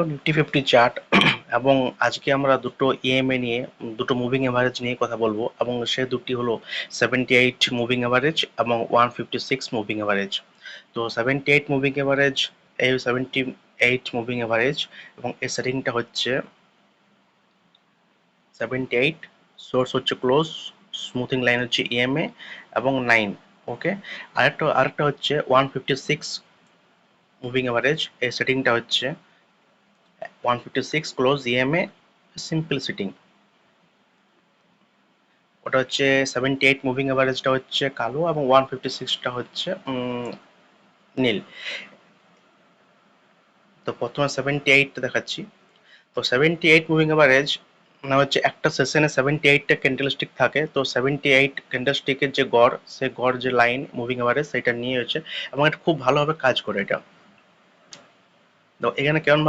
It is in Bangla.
নিফটি ফিফটি চার্ট এবং আজকে আমরা দুটো ইএমএ নিয়ে দুটো মুভিং এভারেজ নিয়ে কথা বলবো এবং সে দুটি হলো 78 মুভিং এভারেজ এবং 156 মুভিং এভারেজ। তো 78 মুভিং এভারেজ, এই 78 মুভিং এভারেজ এবং এর সেটিংটা হচ্ছে 78, সোর্স হচ্ছে ক্লোজ, স্মুথিং লাইন হচ্ছে ইএমএ এবং 9। ওকে, আরেকটা হচ্ছে 156 মুভিং এভারেজ, এর সেটিংটা হচ্ছে 156 ক্লোজ ইএমএ সিম্পল সিটিং। ওটা হচ্ছে 78 মুভিং এভারেজটা হচ্ছে কালো এবং 156টা হচ্ছে নীল। তো প্রথমে 78 দেখাচ্ছি। তো 78 মুভিং এভারেজ মানে হচ্ছে একটা সেশনে 78টা ক্যান্ডেলস্টিক থাকে। তো 78 ক্যান্ডেলস্টিকের যে গড়, সেই গড় যে লাইন মুভিং এভারেজ সেটা নিয়ে হচ্ছে এবং এটা খুব ভালোভাবে কাজ করে এটা। তো এখানে কেমন